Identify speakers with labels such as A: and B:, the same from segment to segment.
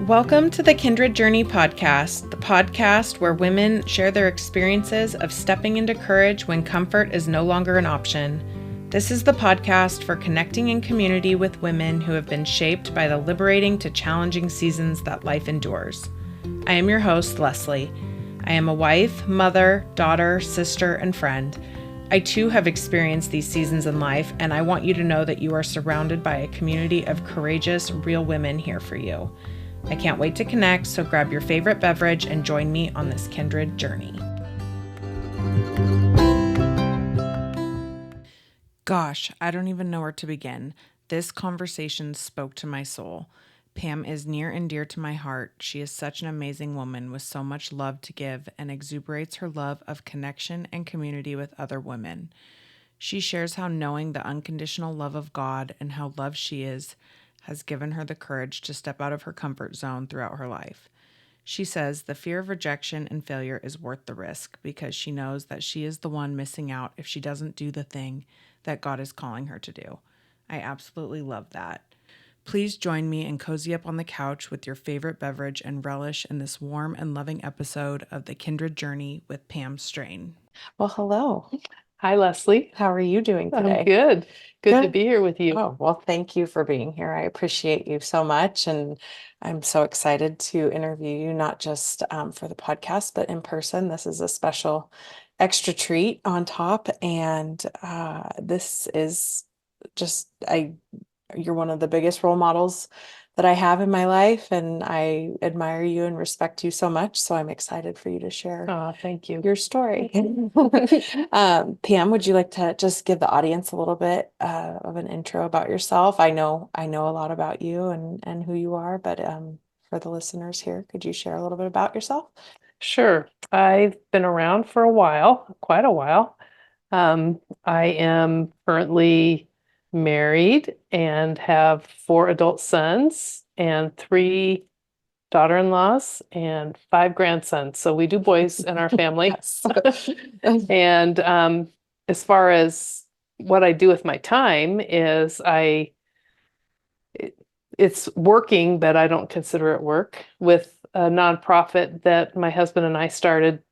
A: Welcome to the Kindred Journey podcast, the podcast where women share their experiences of stepping into courage when comfort is no longer an option. This is the podcast for connecting in community with women who have been shaped by the liberating to challenging seasons that life endures. I am your host, Leslie. I am a wife, mother, daughter, sister, and friend. I too have experienced these seasons in life, and I want you to know that you are surrounded by a community of courageous, real women here for you. I can't wait to connect, so grab your favorite beverage and join me on this kindred journey. Gosh, I don't even know where to begin. This conversation spoke to my soul. Pam is near and dear to my heart. She is such an amazing woman with so much love to give and exuberates her love of connection and community with other women. She shares how knowing the unconditional love of God and how loved she is has given her the courage to step out of her comfort zone throughout her life. She says the fear of rejection and failure is worth the risk because she knows that she is the one missing out if she doesn't do the thing that God is calling her to do. I absolutely love that. Please join me and cozy up on the couch with your favorite beverage and relish in this warm and loving episode of the Kindred Journey with Pam Strain. Well, hello.
B: Hi, Leslie.
A: How are you doing today?
B: I'm good. Good to be here with you.
A: Oh, well, thank you for being here. I appreciate you so much. And I'm so excited to interview you, not just for the podcast, but in person. This is a special extra treat on top. And this is just, you're one of the biggest role models that I have in my life. And I admire you and respect you so much. So I'm excited for you to share
B: Oh, thank you.
A: your story. Pam, would you like to just give the audience a little bit of an intro about yourself? I know a lot about you and who you are, but for the listeners here, could you share a little bit about yourself?
B: Sure. I've been around for a while, quite a while. I am currently married and have 4 adult sons and 3 daughter-in-laws and 5 grandsons. So we do boys in our family.
A: Yes.
B: And as far as what I do with my time is it's working, but I don't consider it work, with a nonprofit that my husband and I started.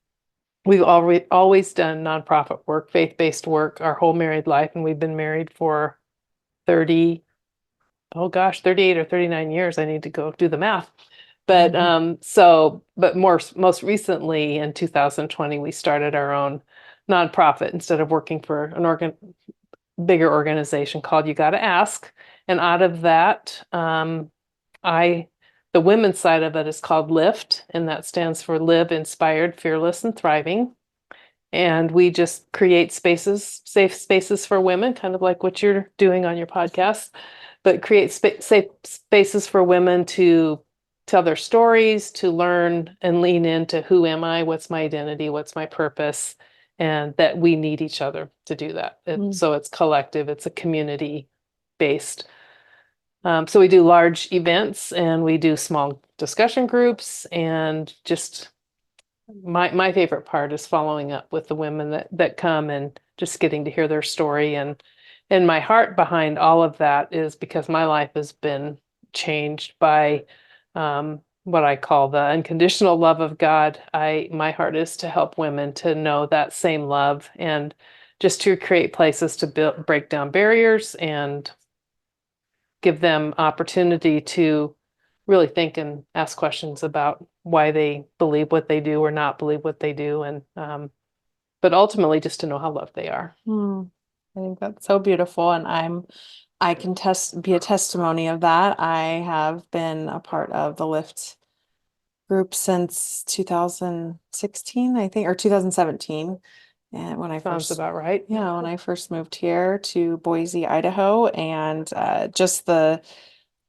B: We've always done nonprofit work, faith-based work, our whole married life, and we've been married for 38 or 39 years. I need to go do the math. But most recently in 2020, we started our own nonprofit instead of working for an bigger organization called You Gotta Ask. And out of that, the women's side of it is called LIFT, and that stands for Live Inspired, Fearless, and Thriving. And we just create spaces, safe spaces for women, kind of like what you're doing on your podcast, but create safe spaces for women to tell their stories, to learn and lean into who am I, what's my identity, what's my purpose, and that we need each other to do that. So it's collective, it's a community based. So we do large events and we do small discussion groups, and just my favorite part is following up with the women that come and just getting to hear their story. And my heart behind all of that is because my life has been changed by what I call the unconditional love of God. My heart is to help women to know that same love and just to create places to break down barriers and give them opportunity to really think and ask questions about why they believe what they do or not believe what they do, and but ultimately just to know how loved they are.
A: I think that's so beautiful, and I can be a testimony of that. I have been a part of the LIFT group since 2016, I think, or 2017. And when I
B: Sounds about right.
A: Yeah, when I first moved here to Boise, Idaho, and just the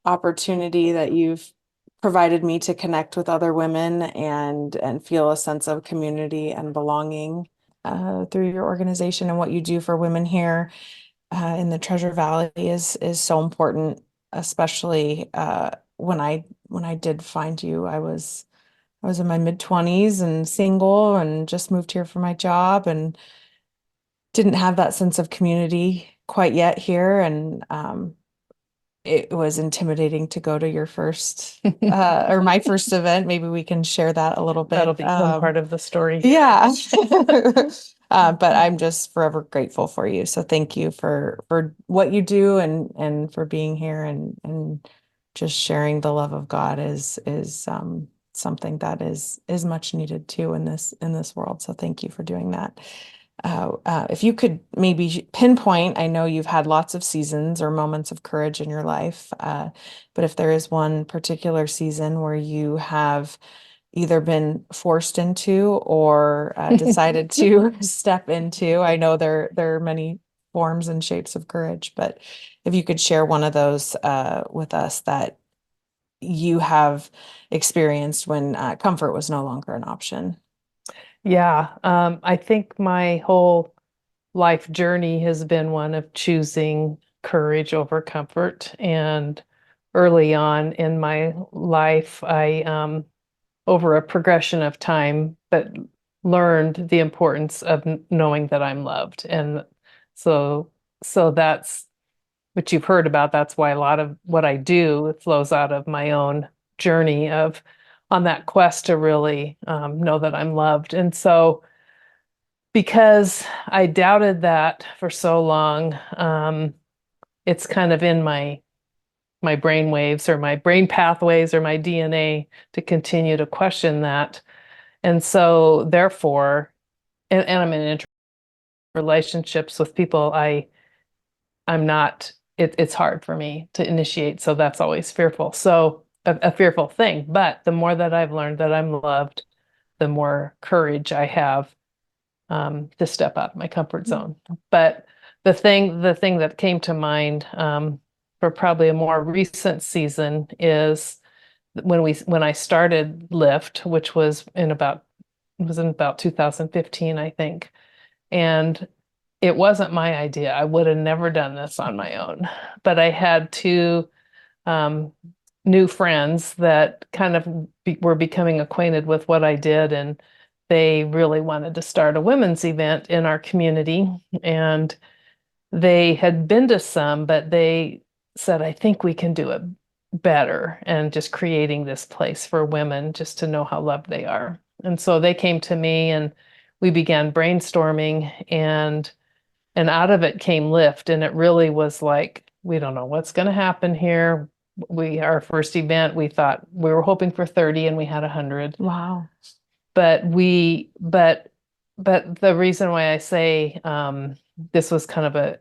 A: opportunity that you've provided me to connect with other women and feel a sense of community and belonging through your organization and what you do for women here in the Treasure Valley is so important, especially when I did find you. I was in my mid-20s and single and just moved here for my job and didn't have that sense of community quite yet here. And it was intimidating to go to your first or my first event. Maybe we can share that a little
B: That'll
A: bit.
B: become part of the story.
A: Yeah. But I'm just forever grateful for you. So thank you for what you do and for being here and just sharing the love of God is something that is much needed too in this world. So thank you for doing that. If you could maybe pinpoint, I know you've had lots of seasons or moments of courage in your life, but if there is one particular season where you have either been forced into or decided to step into, I know there are many forms and shapes of courage, but if you could share one of those with us that you have experienced when comfort was no longer an option.
B: Yeah, I think my whole life journey has been one of choosing courage over comfort. And early on in my life, over a progression of time, but learned the importance of knowing that I'm loved. And so, so that's what you've heard about. That's why a lot of what I do flows out of my own journey of on that quest to really know that I'm loved. And so, because I doubted that for so long, it's kind of in my brain waves or my brain pathways or my DNA to continue to question that. And so therefore, and I'm in relationships with people I'm not it's hard for me to initiate. So that's always fearful. So a fearful thing. But the more that I've learned that I'm loved, the more courage I have to step out of my comfort zone. But the thing that came to mind for probably a more recent season is when I started Lyft, which was in about 2015, I think. And it wasn't my idea. I would have never done this on my own. But I had two um, new friends that kind of were becoming acquainted with what I did, and they really wanted to start a women's event in our community. And they had been to some, but they said, I think we can do it better, and just creating this place for women just to know how loved they are. And so they came to me and we began brainstorming, and out of it came Lift. And it really was like, we don't know what's going to happen here. Our first event, we thought we were hoping for 30 and we had 100.
A: Wow.
B: But but the reason why I say this was kind of a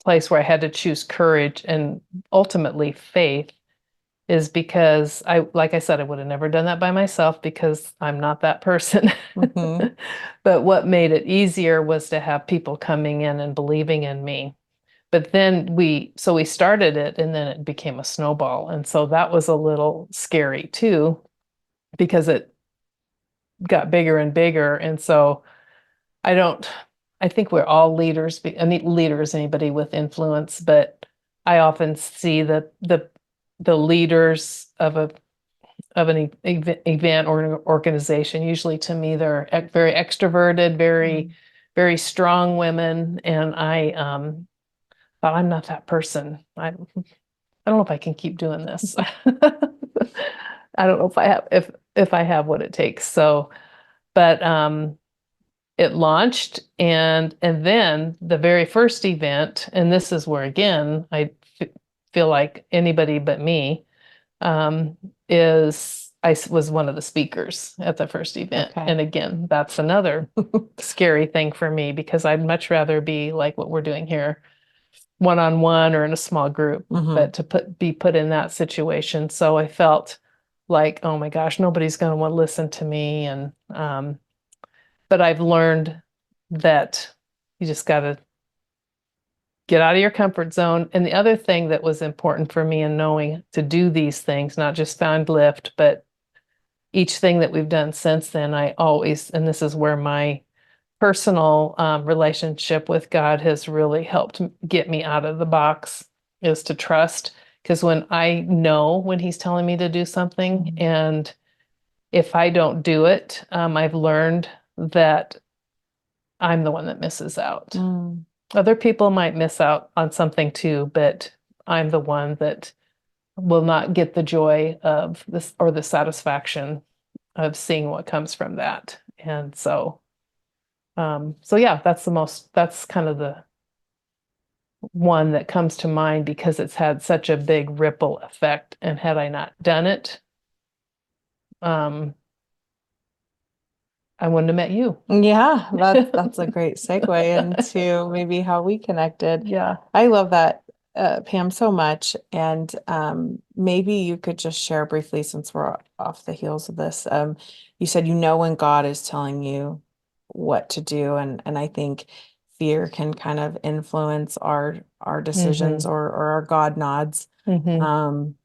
B: place where I had to choose courage and ultimately faith is because like I said, I would have never done that by myself because I'm not that person.
A: Hmm.
B: But what made it easier was to have people coming in and believing in me. But then we started it and then it became a snowball. And so that was a little scary too, because it got bigger and bigger. And so I don't, I think we're all leaders. I mean, leaders, anybody with influence, but I often see the leaders of an event or an organization. Usually, to me, they're very extroverted, very strong women, and I thought I'm not that person. I don't know if I can keep doing this. I don't know if I have what it takes. So, but it launched, and then the very first event, and this is where again feel like anybody but me um, is was one of the speakers at the first event.
A: Okay.
B: And again, that's another scary thing for me because I'd much rather be like what we're doing here, one-on-one or in a small group,
A: Hmm.
B: but to be put in that situation. So I felt like, oh my gosh, nobody's going to want to listen to me. And but I've learned that you just got to get out of your comfort zone. And the other thing that was important for me in knowing to do these things, not just found Lyft, but each thing that we've done since then, I always, and this is where my personal relationship with God has really helped get me out of the box, is to trust. Because when I know when He's telling me to do something, and if I don't do it, I've learned that I'm the one that misses out.
A: Mm.
B: Other people might miss out on something too, but I'm the one that will not get the joy of this or the satisfaction of seeing what comes from that. And so yeah, that's kind of the one that comes to mind because it's had such a big ripple effect. And had I not done it, um, I wouldn't have met you.
A: Yeah, that's a great segue into maybe how we connected.
B: Yeah.
A: I love that, Pam, so much. And maybe you could just share briefly, since we're off the heels of this. You said you know when God is telling you what to do, and I think fear can kind of influence our decisions,
B: Mm-hmm.
A: or our God nods.
B: Mm-hmm.
A: Um,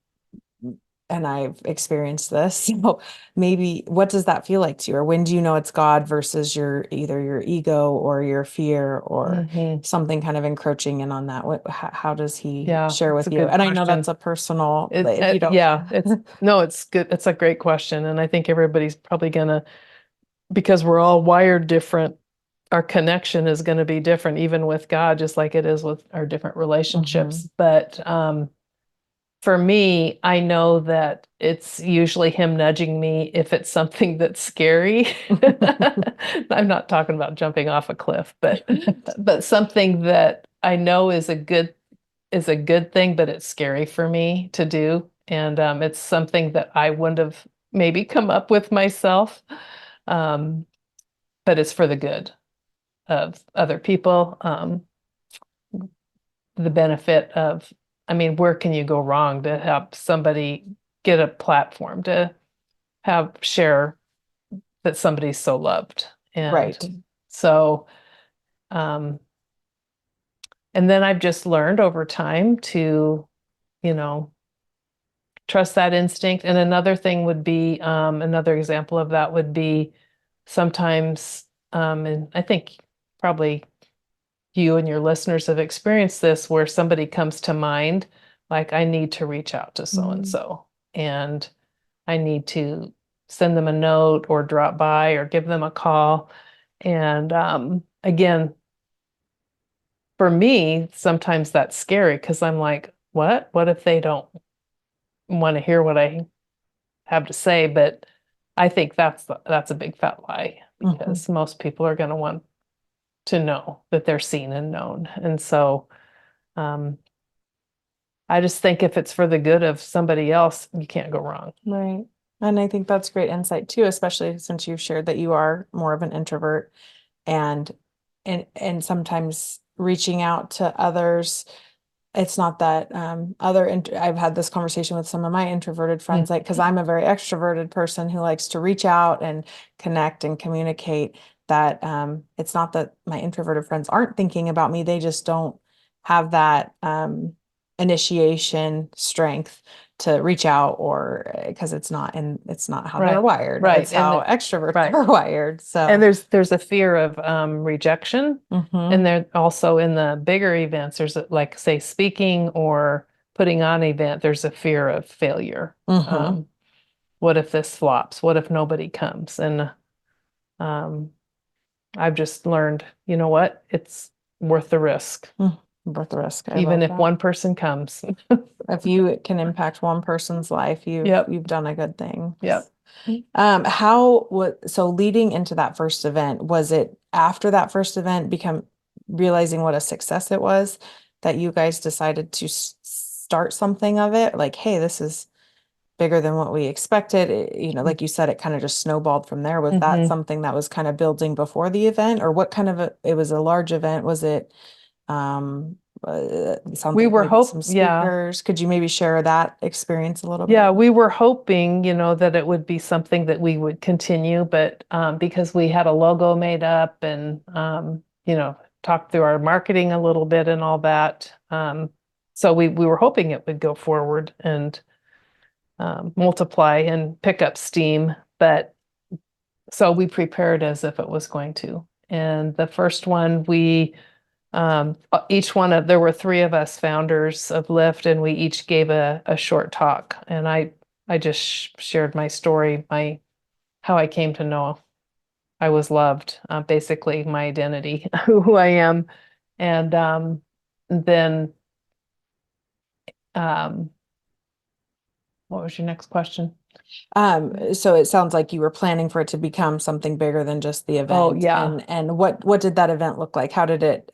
A: and I've experienced this. So maybe what does that feel like to you? Or when do you know it's God versus either your ego or your fear or
B: Mm-hmm.
A: something kind of encroaching in on that? How does he
B: Yeah,
A: share
B: it's a
A: with you?
B: good
A: And I know
B: question.
A: that's a personal, if you don't.
B: Yeah, it's no, it's good. It's a great question. And I think everybody's probably gonna, because we're all wired different, our connection is going to be different, even with God, just like it is with our different relationships.
A: Mhm.
B: But for me, I know that it's usually him nudging me if it's something that's scary. I'm not talking about jumping off a cliff, but something that I know is a good thing, but it's scary for me to do. And it's something that I wouldn't have maybe come up with myself. Um, but it's for the good of other people. The benefit of, I mean, where can you go wrong to help somebody get a platform to have share that somebody's so loved?
A: Right.
B: And so, um, and then I've just learned over time to, you know, trust that instinct. And another thing would be, another example of that would be sometimes, and I think probably you and your listeners have experienced this, where somebody comes to mind, like, I need to reach out to so and
A: Mhm.
B: so, and I need to send them a note or drop by or give them a call. And again, for me, sometimes that's scary because I'm like, what? What if they don't want to hear what I have to say? But I think that's a big fat lie
A: Mhm.
B: because most people are going to want to know that they're seen and known. And so um, I just think if it's for the good of somebody else, you can't go wrong.
A: Right. And I think that's great insight too, especially since you've shared that you are more of an introvert, and sometimes reaching out to others. It's not that I've had this conversation with some of my introverted friends, like, because I'm a very extroverted person who likes to reach out and connect and communicate, that it's not that my introverted friends aren't thinking about me, they just don't have that initiation strength to reach out, or because it's not how they're
B: Right,
A: wired,
B: right,
A: it's how extroverts
B: right.
A: are wired.
B: And
A: So
B: there's a fear of rejection,
A: mhm,
B: and there also in the bigger events, there's like say speaking or putting on an event, there's a fear of failure.
A: mhm,
B: Um, what if this flops? What if nobody comes? And um, I've just learned, you know what? It's worth the risk,
A: birth risk, I
B: even
A: love
B: if
A: that.
B: one person comes.
A: If you can impact one person's life,
B: Yep,
A: you've done a good thing.
B: yep.
A: How what so leading into that first event, was it after that first event become realizing what a success it was, that you guys decided to start something of it? Like, hey, this is bigger than what we expected. Like you said, it kind of just snowballed from there. Was that
B: Mm-hmm.
A: something that was kind of building before the event, or what kind of it was a large event? Was it sounds
B: We
A: like
B: were
A: maybe some
B: yeah.
A: speakers? Could you maybe share that experience a little bit?
B: Yeah, we were hoping, that it would be something that we would continue, but because we had a logo made up and, talked through our marketing a little bit and all that. So we were hoping it would go forward and multiply and pick up steam. But so we prepared as if it was going to. And the first one, each one of there were three of us founders of Lyft, and we each gave a short talk. And I just shared my story, my how I came to know I was loved, basically my identity, who I am. And then Um, what was your next question?
A: So it sounds like you were planning for it to become something bigger than just the
B: Oh,
A: event.
B: yeah.
A: And what did that event look like? How did it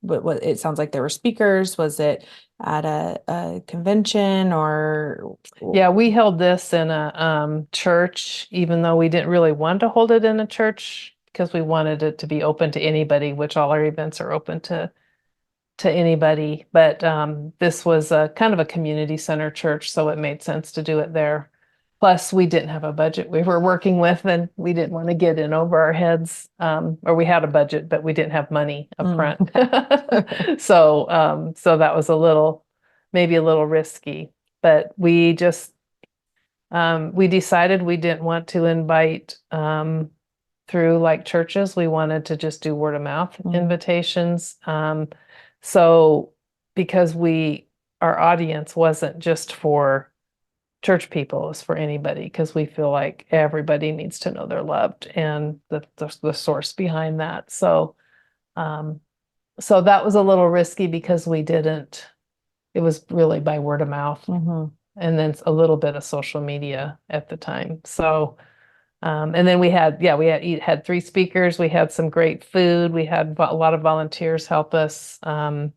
A: what it sounds like there were speakers. Was it at a convention or
B: Yeah, we held this in a church, even though we didn't really want to hold it in a church because we wanted it to be open to anybody, which all our events are open to anybody. But this was a kind of a community center church, so it made sense to do it there. Plus, we didn't have a budget we were working with, and we didn't want to get in over our heads. Or we had a budget, but we didn't have money up
A: Mm.
B: front. So that was maybe a little risky. But we decided we didn't want to invite through like churches. We wanted to just do word of mouth invitations. So because our audience wasn't just for church people, it was for anybody, because we feel like everybody needs to know they're loved and the source behind that. Um, so that was a little risky because it was really by word of mouth. And then a little bit of social media at the time. So, and then we had 3 speakers. We had some great food. We had a lot of volunteers help us. And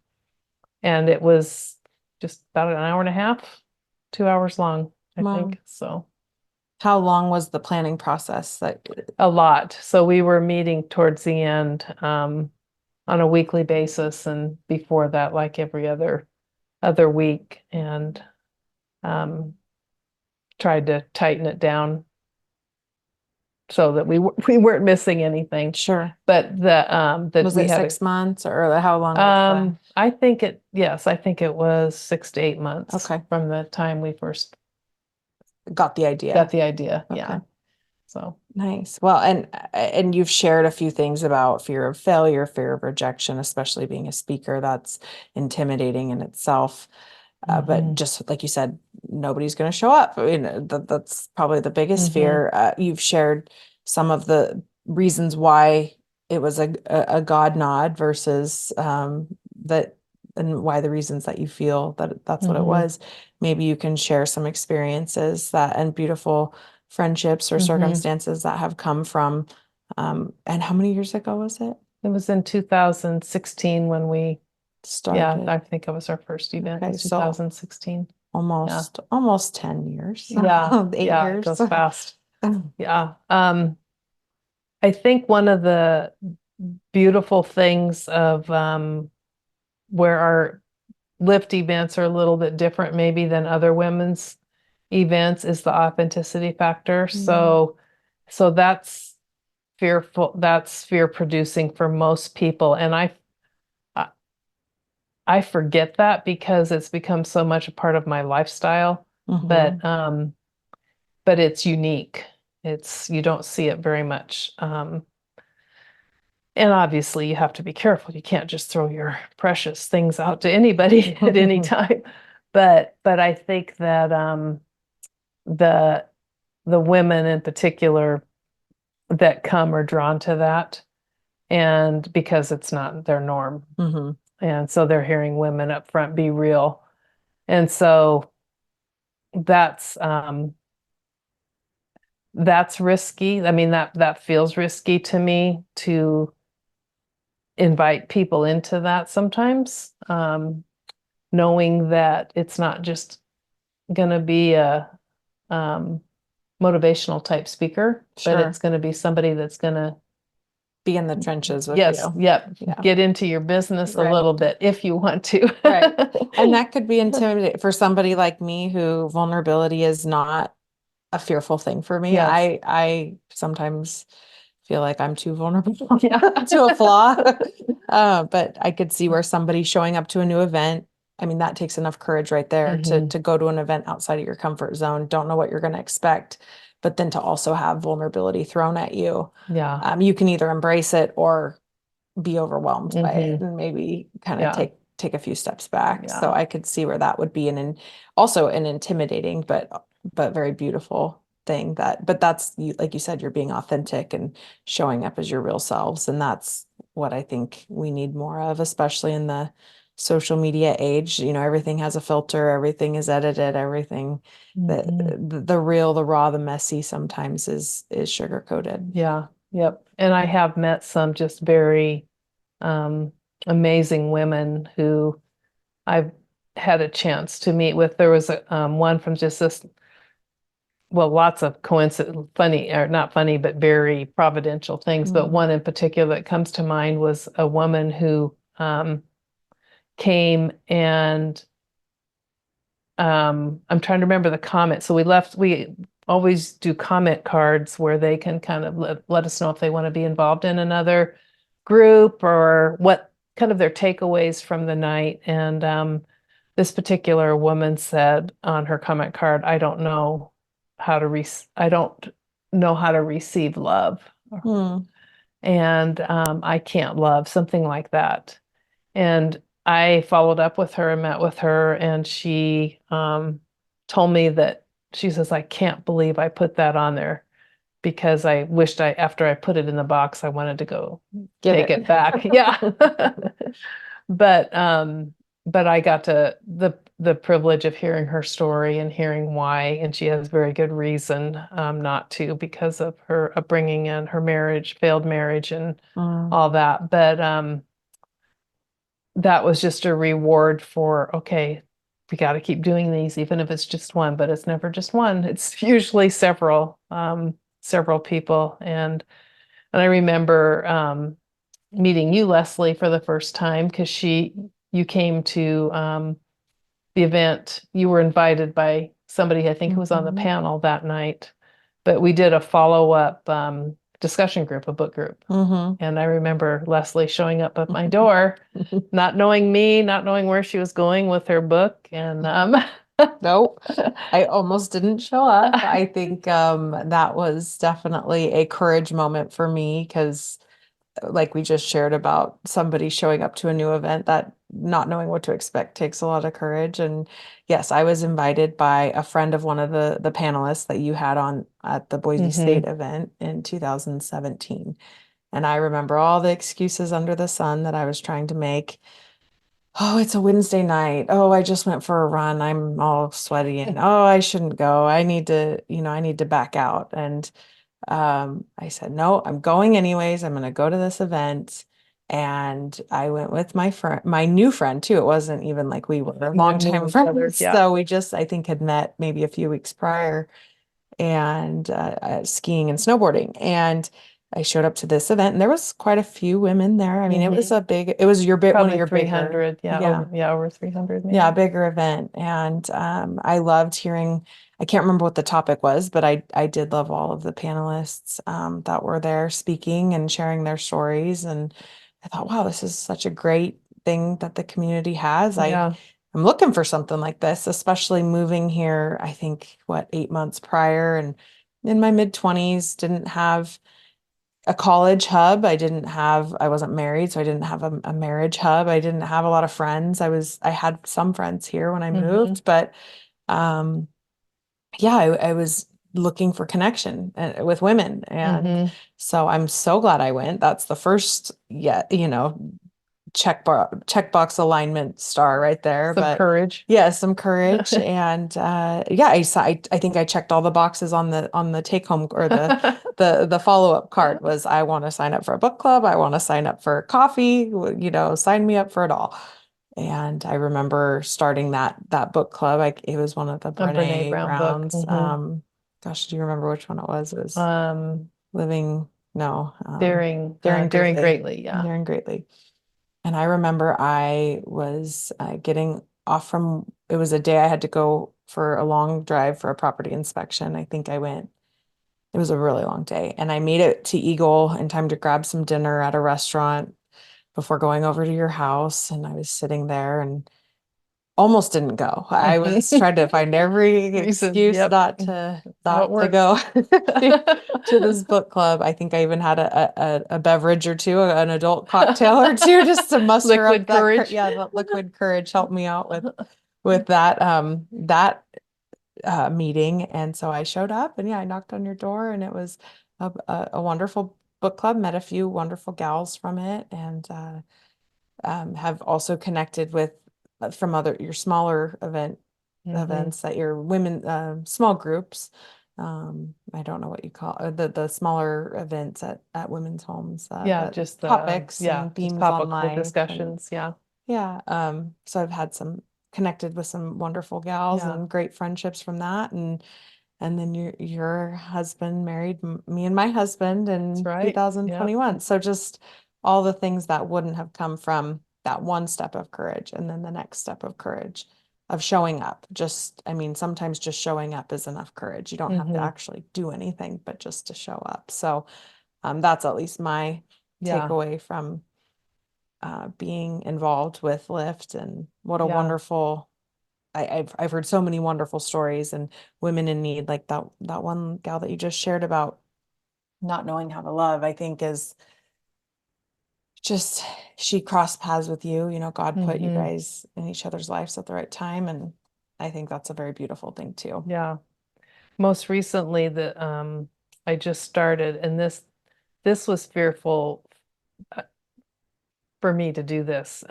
B: it was just about an hour and a half, 2 hours long, I
A: Wow.
B: think. So
A: How long was the planning process?
B: a lot. So we were meeting towards the end, on a weekly basis, and before that, like every other week, and um, tried to tighten it down so that we weren't missing anything.
A: Sure.
B: But that
A: Was
B: we
A: it
B: had
A: 6 months or how long was
B: I think it was 6 to 8 months
A: Okay.
B: from the time we first
A: got the idea?
B: got the idea.
A: Okay.
B: Yeah. So
A: Nice. Well, and you've shared a few things about fear of failure, fear of rejection, especially being a speaker. That's intimidating in itself. But just like you said, nobody's going to show up. I mean, that's probably the biggest fear. You've shared some of the reasons why it was a God nod versus that, and why the reasons that you feel that that's what it was. Maybe you can share some experiences that and beautiful friendships or circumstances that have come from. And how many years ago was it?
B: It was in 2016 when we
A: Started.
B: I think it was our first event in
A: Okay, so
B: 2016.
A: almost 10 years.
B: Yeah.
A: 8
B: Yeah, it
A: years.
B: goes fast. Yeah. I think one of the beautiful things of where our lift events are a little bit different maybe than other women's events is the authenticity factor. So that's fear producing for most people. And I I forget that because it's become so much a part of my lifestyle. But it's unique. You don't see it very much. And obviously you have to be careful. You can't just throw your precious things out to anybody at any time. But I think that the the women in particular that come are drawn to that, and because it's not their norm. And so they're hearing women up front be real. And so that's risky. I mean, that feels risky to me to invite people into that sometimes, knowing that it's not just going to be a motivational type speaker, but it's going to be somebody that's going to
A: be in the trenches with
B: yes,
A: you.
B: yep,
A: Yeah.
B: get into your business a
A: Right.
B: little bit if you want to.
A: Right. And that could be intimidating for somebody like me who vulnerability is not a fearful thing for me.
B: Yes.
A: I sometimes feel like I'm too vulnerable
B: Yeah.
A: to a flaw. But I could see where somebody showing up to a new event, I mean, that takes enough courage right there to go to an event outside of your comfort zone, don't know what you're going to expect, but then to also have vulnerability thrown at you.
B: Yeah.
A: You can either embrace it or be overwhelmed by it and maybe kind of take a few steps back.
B: Yeah.
A: So I could see where that would be also an intimidating but very beautiful thing but that's like you said, you're being authentic and showing up as your real selves, and that's what I think we need more of, especially in the social media age. Everything has a filter, everything is edited, everything
B: Mhm.
A: the real, the raw, the messy sometimes is sugar coated.
B: Yeah, yep. And I have met some just very um, amazing women who I've had a chance to meet with. There was one from just this, well, lots of coincident, funny, or not funny, but very providential things. But
A: Mm.
B: one in particular that comes to mind was a woman who came and I'm trying to remember the comment. So we always do comment cards where they can kind of let us know if they want to be involved in another group or what kind of their takeaways from the night. And this particular woman said on her comment card, I don't know how to receive love.
A: Hmm.
B: And I can't love, something like that. And I followed up with her and met with her, and she told me that she says, I can't believe I put that on there because I wished after I put it in the box, I wanted to go
A: Get
B: take
A: it.
B: it back. Yeah. But but I got to the privilege of hearing her story and hearing why, and she has very good reason not to because of her upbringing and her marriage, failed marriage, and
A: Mm.
B: all that. But that was just a reward for, okay, we got to keep doing these, even if it's just one, but it's never just one. It's usually several people. And I remember meeting you, Leslie, for the first time because you came to the event. You were invited by somebody, I think, who was on the
A: Mhm.
B: panel that night, but we did a follow-up discussion group, a book group.
A: Mhm.
B: And I remember Leslie showing up at my door, not knowing me, not knowing where she was going with her book. And
A: Nope. I almost didn't show up. I think that was definitely a courage moment for me because like we just shared about somebody showing up to a new event, that not knowing what to expect takes a lot of courage. And yes, I was invited by a friend of one of the panelists that you had on at the Boise State
B: Mhm.
A: event in 2017. And I remember all the excuses under the sun that I was trying to make. Oh, it's a Wednesday night. Oh, I just went for a run. I'm all sweaty and oh, I shouldn't go. I need to back out. And I said, no, I'm going anyways. I'm going to go to this event. And I went with my friend, my new friend too. It wasn't even like we were
B: Knew
A: longtime
B: each other.
A: friends.
B: Yeah.
A: So we just, I think, had met maybe a few weeks prior and skiing and snowboarding. And I showed up to this event and there was quite a few women there. I mean,
B: Mhm.
A: it was your bit, one of
B: Probably
A: your bigger,
B: 300. Yeah,
A: yeah,
B: over 300
A: yeah,
B: maybe.
A: bigger event. And I loved hearing, I can't remember what the topic was, but I did love all of the panelists that were there speaking and sharing their stories. And I thought, wow, this is such a great thing that the community has.
B: Yeah.
A: I'm looking for something like this, especially moving here, I think, what, 8 months prior and in my mid 20s, didn't have a college hub. I wasn't married, so I didn't have a marriage hub. I didn't have a lot of friends. I had some friends here when I
B: Hmm.
A: moved, but um, yeah, I was looking for connection with women. And
B: Hmm.
A: so I'm so glad I went. That's the first, yeah, checkbox alignment star right there.
B: Some
A: But
B: courage.
A: yeah, some courage. And yeah, I think I checked all the boxes on the take home or the follow-up card was I want to sign up for a book club. I want to sign up for coffee, sign me up for it all. And I remember starting that book club. Like it was one of the
B: A Brene
A: Brene
B: Brown book.
A: Brown's. Gosh, do you remember which one it was? It was
B: Um,
A: Living, no, Daring
B: Daring
A: Greatly.
B: Greatly. Yeah.
A: Daring Greatly. And I remember I was getting off from, it was a day I had to go for a long drive for a property inspection. I think it was a really long day. And I made it to Eagle in time to grab some dinner at a restaurant before going over to your house. And I was sitting there and almost didn't go. I was
B: Mhm.
A: trying to find every
B: Reason.
A: excuse
B: Yep. That's how it
A: not to
B: works.
A: go to, to this book club. I think I even had a beverage or two, an adult cocktail or two, just to muster up
B: Liquid
A: that
B: courage.
A: yeah, that liquid courage helped me out with that meeting. And so I showed up and yeah, I knocked on your door and it was a wonderful book club. Met a few wonderful gals from it and have also connected with from other your smaller events that your women small groups. I don't know what you call the smaller events at women's homes
B: Yeah,
A: that
B: just the
A: topics
B: yeah,
A: and
B: just
A: themes on
B: topical
A: life and
B: discussions. Yeah.
A: yeah. So I've had some connected with some wonderful gals
B: Yeah.
A: and great friendships from that and then your husband married me and my husband
B: That's
A: in
B: right. Yep.
A: 2021. So just all the things that wouldn't have come from that one step of courage and then the next step of courage of showing up. Just, I mean, sometimes just showing up is enough courage. You don't have to
B: Hmm.
A: actually do anything, but just to show up. So that's at least my
B: Yeah.
A: takeaway from being involved with Lyft and what a
B: Yeah.
A: wonderful I've heard so many wonderful stories and women in need, like that one gal that you just shared about not knowing how to love, I think is just she crossed paths with you. You know, God put you
B: Hmm.
A: guys in each other's lives at the right time, and I think that's a very beautiful thing too.
B: Yeah. Most recently the I just started, and this was fearful uh, for me to do this.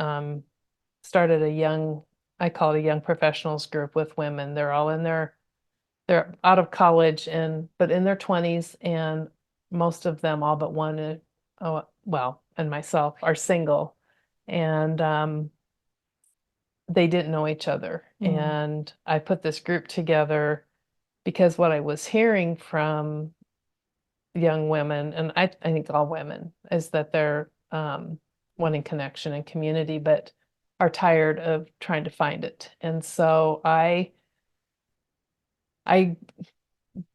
B: Started a young, I call it a young professionals group with women. They're all in they're out of college and but in their 20s, and most of them, all but one, oh, well, and myself, are single, and they didn't know each other.
A: Mm.
B: And I put this group together because what I was hearing from young women, and I think all women, is that they're wanting connection and community, but are tired of trying to find it. And so I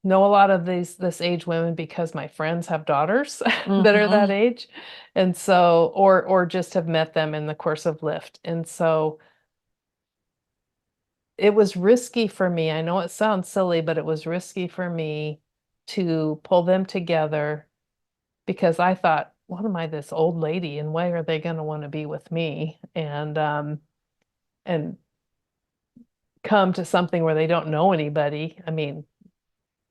B: know a lot of this age women because my friends have daughters that are that
A: Hmm.
B: age. And so or just have met them in the course of Lyft. And so it was risky for me. I know it sounds silly, but it was risky for me to pull them together because I thought, what am I, this old lady, and why are they going to want to be with me? And come to something where they don't know anybody. I mean,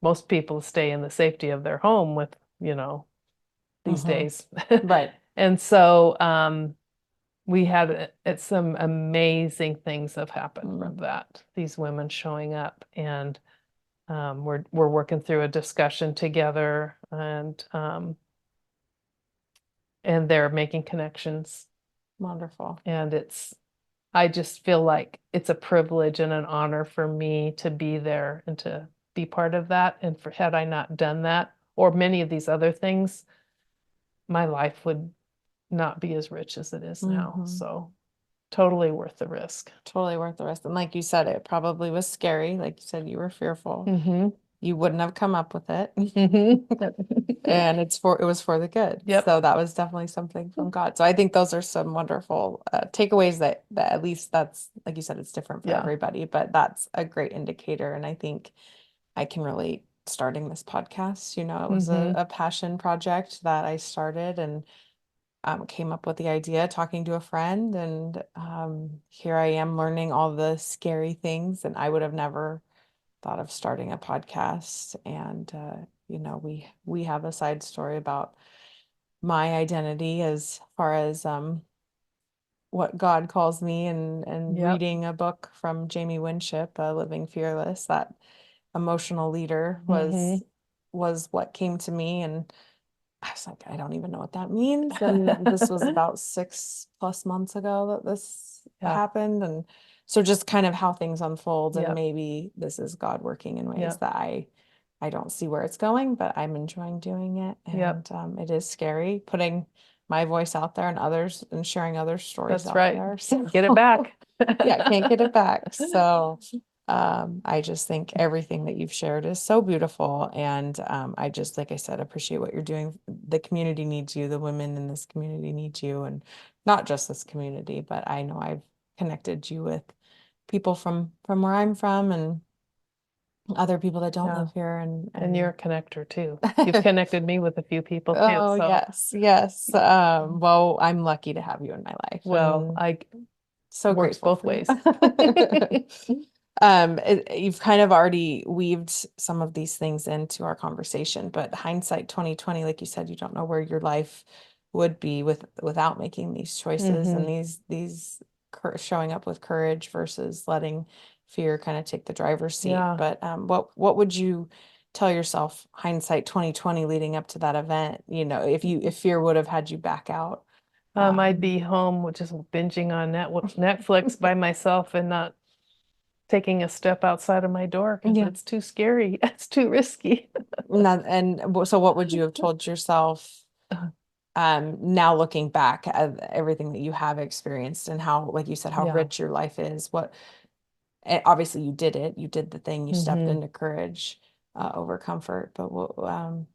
B: most people stay in the safety of their home with, these
A: Hmm.
B: days.
A: Right.
B: And so we had some amazing things have happened
A: Mm.
B: from that. These women showing up, and we're working through a discussion together, and they're making connections,
A: Wonderful.
B: and I just feel like it's a privilege and an honor for me to be there and to be part of that. And had I not done that or many of these other things, my life would not be as rich as it is now.
A: Hmm.
B: So totally worth the risk.
A: Totally worth the risk. And like you said, it probably was scary. Like you said, you were fearful.
B: Mm-hmm.
A: You wouldn't have come up with it.
B: Mm-hmm.
A: And it was for the good.
B: Yep.
A: So that was definitely something from God. So I think those are some wonderful takeaways that at least that's like you said, it's different for
B: Yeah.
A: everybody, but that's a great indicator. And I think I can relate starting this podcast. You know, it was
B: Mm-hmm.
A: a passion project that I started and came up with the idea talking to a friend. And here I am learning all the scary things. And I would have never thought of starting a podcast. And you know, we have a side story about my identity as far as what God calls me and
B: Yep.
A: reading a book from Jamie Winship, Living Fearless, that emotional leader
B: Mm-hmm.
A: was what came to me and I was like, I don't even know what that means. And this was about 6+ months ago that this
B: Yeah.
A: happened. And so just kind of how things unfold and
B: Yep.
A: maybe this is God working in ways
B: Yep.
A: that I don't see where it's going, but I'm enjoying doing it.
B: Yep.
A: And it is scary putting my voice out there and others and sharing other stories
B: That's
A: out
B: right.
A: there. So
B: Get it back.
A: yeah, can't get it back. So I just think everything that you've shared is so beautiful. And I just, like I said, appreciate what you're doing. The community needs you, the women in this community need you, and not just this community, but I know I've connected you with people from where I'm from and other people that don't
B: Yeah.
A: live here
B: And you're
A: and
B: a connector too. You've connected me with a few people too.
A: oh
B: So,
A: yes, yes. Well, I'm lucky to have you in my life
B: well,
A: and
B: I
A: so
B: works
A: grateful
B: both
A: for you.
B: ways.
A: You've kind of already weaved some of these things into our conversation, but hindsight 2020, like you said, you don't know where your life would be without making these choices and these showing up with courage versus letting fear kind of take the driver's seat.
B: Yeah.
A: But what would you tell yourself, hindsight 2020, leading up to that event? If fear would have had you back out.
B: I'd be home just binging on Netflix by myself and not taking a step outside of my door because it's too scary. It's too risky.
A: So what would you have told yourself now looking back at everything that you have experienced and how, like you said, how rich your life is? Obviously you did it, you did the thing, you stepped into courage over comfort, but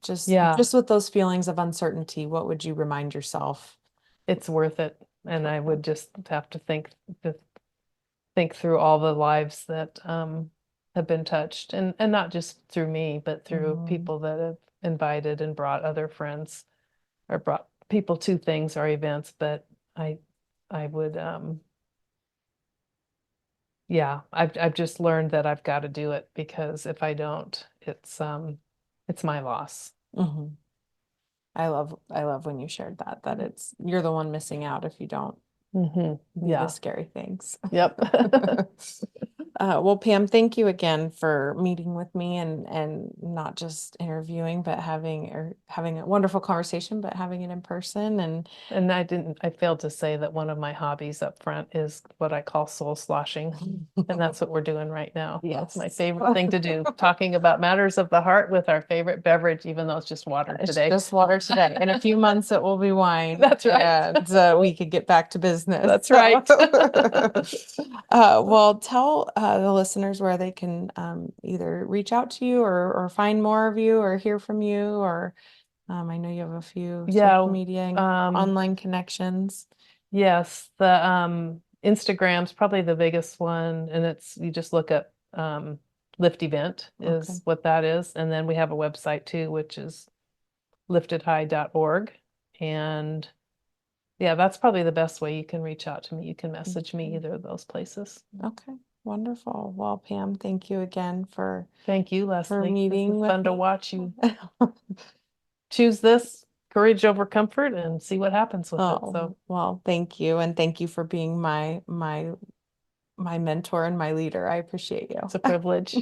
A: just with those feelings of uncertainty, what would you remind yourself?
B: It's worth it. And I would just have to think through all the lives that have been touched, and not just through me, but through people that have invited and brought other friends or brought people to things or events. But I would I've just learned that I've got to do it, because if I don't, it's my loss.
A: I love when you shared that you're the one missing out if you don't do the scary things.
B: Yep.
A: Well, Pam, thank you again for meeting with me and not just interviewing, but having a wonderful conversation, but having it in person.
B: And I failed to say that one of my hobbies up front is what I call soul sloshing. And that's what we're doing right now.
A: Yes.
B: That's my favorite thing to do, talking about matters of the heart with our favorite beverage, even though it's just water today.
A: It's just water today. In a few months, it will be wine.
B: That's right.
A: And we could get back to business.
B: That's right.
A: Well, tell the listeners where they can either reach out to you or find more of you or hear from you, or I know you have a few social media and online connections.
B: Yes, the Instagram's probably the biggest one, and you just look up Lift Event is what that is. And then we have a website too, which is liftedhigh.org. And that's probably the best way you can reach out to me. You can message me either of those places.
A: Okay, wonderful. Well, Pam, thank you again
B: Thank you, Leslie.
A: for meeting with
B: fun to watch you choose this courage over comfort and see what happens with it. So,
A: well, thank you, and thank you for being my mentor and my leader. I appreciate you.
B: It's a privilege.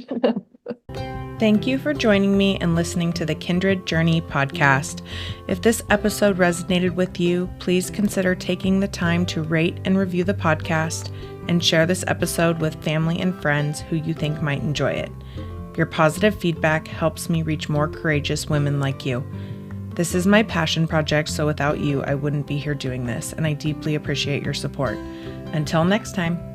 A: Thank you for joining me and listening to the Kindred Journey podcast. If this episode resonated with you, please consider taking the time to rate and review the podcast and share this episode with family and friends who you think might enjoy it. Your positive feedback helps me reach more courageous women like you. This is my passion project, so without you, I wouldn't be here doing this, and I deeply appreciate your support. Until next time.